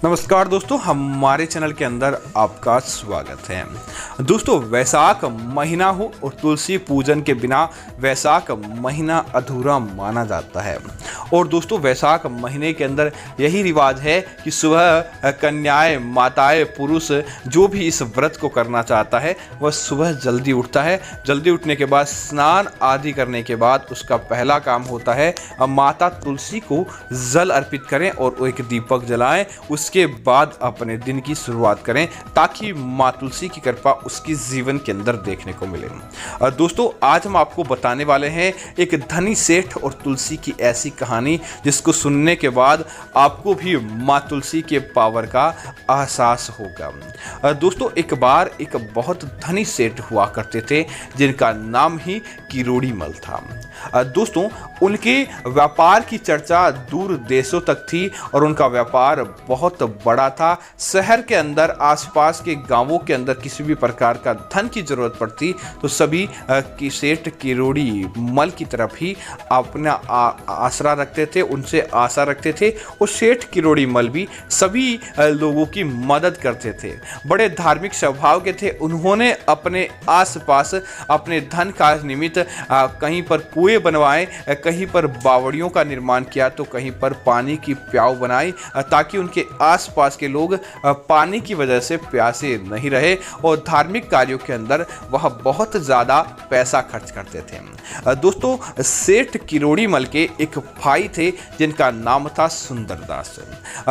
नमस्कार दोस्तों, हमारे चैनल के अंदर आपका स्वागत है। दोस्तों, वैशाख महीना हो और तुलसी पूजन के बिना वैशाख महीना अधूरा माना जाता है। और दोस्तों, वैशाख महीने के अंदर यही रिवाज है कि सुबह कन्याएं, माताएं, पुरुष जो भी इस व्रत को करना चाहता है वह सुबह जल्दी उठता है। जल्दी उठने के बाद स्नान आदि करने के बाद उसका पहला काम होता है माता तुलसी को जल अर्पित करें और एक दीपक जलाएं। उसके बाद अपने दिन की शुरुआत करें ताकि माँ तुलसी की कृपा उसकी जीवन के अंदर देखने को मिले। दोस्तों, आज हम आपको बताने वाले हैं एक धनी सेठ और तुलसी की ऐसी कहानी जिसको सुनने के बाद आपको भी माँ तुलसी के पावर का एहसास होगा। दोस्तों, एक बार एक बहुत धनी सेठ हुआ करते थे जिनका नाम ही किरोड़ी मल था। दोस्तों, उनके व्यापार की चर्चा दूर देशों तक थी और उनका व्यापार बहुत बड़ा था। शहर के अंदर, आसपास के गांवों के अंदर किसी भी प्रकार का धन की जरूरत पड़ती तो सभी की सेठ किरोड़ी मल की तरफ ही अपना आसरा रखते थे, उनसे आशा रखते थे। और सेठ किरोड़ी मल भी सभी लोगों की मदद करते थे। बड़े धार्मिक स्वभाव के थे। उन्होंने अपने आसपास अपने धन का निमित्त कहीं पर कुएं बनवाए, कहीं पर बावड़ियों का निर्माण किया तो कहीं पर पानी की प्याऊ बनाई ताकि उनके आसपास के लोग पानी की वजह से प्यासे नहीं रहे। और धार्मिक कार्यों के अंदर वह बहुत ज़्यादा पैसा खर्च करते थे। दोस्तों, सेठ किरोड़ी मल के एक भाई थे जिनका नाम था सुंदरदास।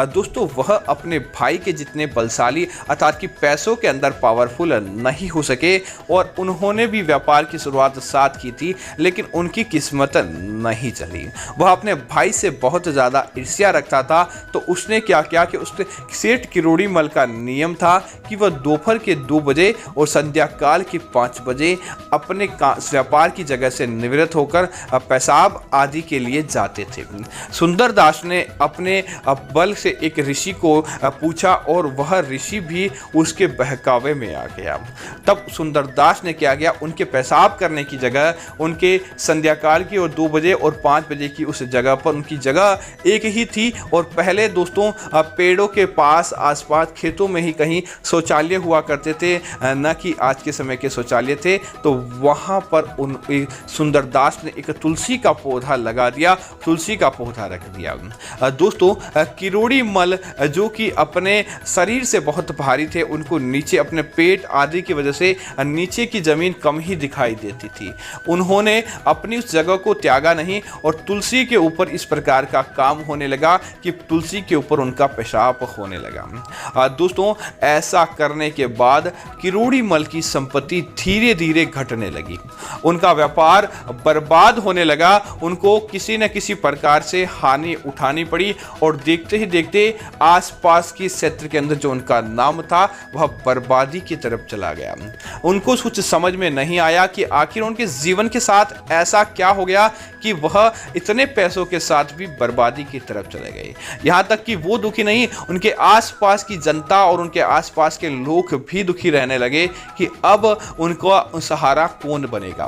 दोस्तों, वह अपने भाई के जितने बलशाली अर्थात कि पैसों के अंदर पावरफुल नहीं हो सके और उन्होंने भी व्यापार की शुरुआत साथ की थी, लेकिन उनकी किस्मत नहीं चली। वह अपने भाई से बहुत ज़्यादा ईर्ष्या रखता था। तो उसने क्या किया कि उसने सेठ किरोड़ी मल का नियम था कि वह दोपहर के 2 बजे और संध्या काल के 5 बजे अपने व्यापार की जगह से निवृत्त होकर पेशाब आदि के लिए जाते थे। सुंदरदास ने अपने बल से एक ऋषि को पूछा और वह ऋषि भी उसके बहकावे में आ गया। तब सुंदरदास ने क्या किया, उनके पेशाब करने की जगह उनके संध्या काल की और 2 बजे और 5 बजे की उस जगह पर उनकी जगह एक ही थी। और पहले दोस्तों पेड़ों के पास आसपास खेतों में ही कहीं शौचालय हुआ करते थे, न कि आज के समय के शौचालय थे। तो वहाँ पर सुंदरदास ने एक तुलसी का पौधा लगा दिया, तुलसी का पौधा रख दिया। दोस्तों, किरोड़ी मल जो कि अपने शरीर से बहुत भारी थे, उनको नीचे अपने पेट आदि की वजह से नीचे की जमीन कम ही दिखाई देती थी। उन्होंने अपनी उस जगह को त्यागा नहीं और तुलसी के ऊपर इस प्रकार का काम होने लगा कि तुलसी के ऊपर उनका पेशाब होने लगा। दोस्तों, ऐसा करने के बाद किरोड़ी मल की संपत्ति धीरे धीरे घटने लगी। उनका व्यापार बर्बाद होने लगा। उनको किसी न किसी प्रकार से हानि उठानी पड़ी और देखते ही देखते आसपास की क्षेत्र के अंदर जो उनका नाम था वह बर्बादी की तरफ चला गया। उनको कुछ समझ में नहीं आया कि आखिर उनके जीवन के साथ ऐसा क्या हो गया कि वह इतने पैसों के साथ भी बर्बादी की तरफ चले गए। यहाँ तक कि वो दुखी नहीं, उनके आसपास की जनता और उनके आसपास के लोग भी दुखी रहने लगे कि अब उनका सहारा कौन बनेगा।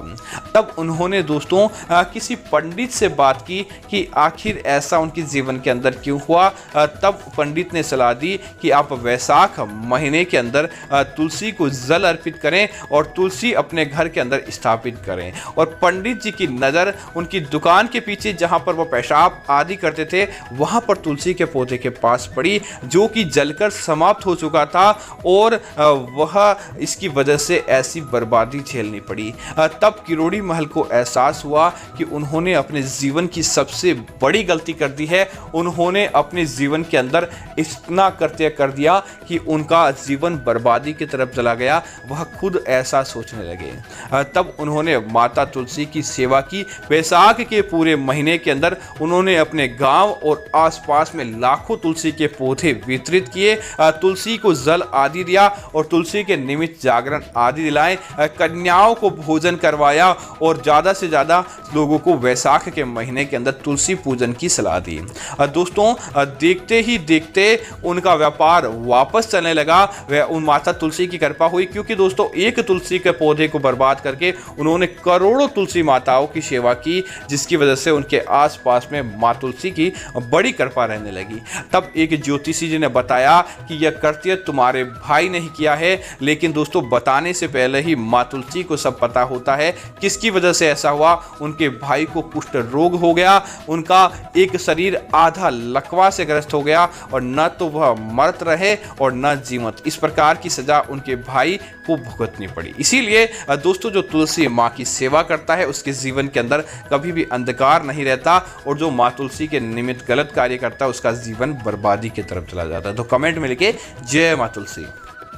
तब उन्होंने दोस्तों किसी पंडित से बात की कि आखिर ऐसा उनके जीवन के अंदर क्यों हुआ। तब पंडित ने सलाह दी कि आप वैशाख महीने के अंदर तुलसी को जल अर्पित करें और तुलसी अपने घर के अंदर स्थापित करें। और पंडित जी की नज़र उनकी दुकान के पीछे जहां पर वो पेशाब आदि करते थे वहां पर तुलसी के पौधे के पास पड़ी, जो कि जलकर समाप्त हो चुका था और वह इसकी वजह से ऐसी बर्बादी झेलनी पड़ी। तब किरोड़ी महल को एहसास हुआ कि उन्होंने अपने जीवन की सबसे बड़ी गलती कर दी है। उन्होंने अपने जीवन के अंदर इतना कृत्य कर दिया कि उनका जीवन बर्बादी की तरफ चला गया। वह खुद ऐसा सोचने लगे। तब उन्होंने माता तुलसी की सेवा की। वैशाख के पूरे महीने के अंदर उन्होंने अपने गांव और आसपास में लाखों तुलसी के पौधे वितरित किए, तुलसी को जल आदि दिया और तुलसी के निमित्त जागरण आदि दिलाए, कन्याओं को भोजन करवाया और ज़्यादा से ज़्यादा लोगों को वैशाख के महीने के अंदर तुलसी पूजन की सलाह दी। दोस्तों, देखते ही देखते उनका व्यापार वापस चलने लगा। वह उन माता तुलसी की कृपा हुई, क्योंकि दोस्तों एक तुलसी के पौधे को बर्बाद करके उन्होंने करोड़ों तुलसी माताओं की सेवा की, जिसकी वजह से उनके आसपास में माँ तुलसी की बड़ी कृपा रहने लगी। तब एक ज्योतिषी जी ने बताया कि यह कृत्य तुम्हारे भाई नहीं किया है, लेकिन दोस्तों बताने से पहले ही माँ तुलसी को सब पता होता है किसकी वजह से ऐसा हुआ। उनके भाई को कुष्ठ रोग हो गया, उनका एक शरीर आधा लकवा से ग्रस्त हो गया और न तो वह मरत रहे और न जीवत। इस प्रकार की सजा उनके भाई को भुगतनी पड़ी। इसीलिए दोस्तों जो तुलसी माँ की सेवा करता है उसके जीवन के अंदर कभी भी अंधकार नहीं रहता, और जो माँ तुलसी के निमित्त गलत कार्य करता है उसका जीवन बर्बादी की तरफ चला जाता है। तो कमेंट में लिखे जय माँ तुलसी।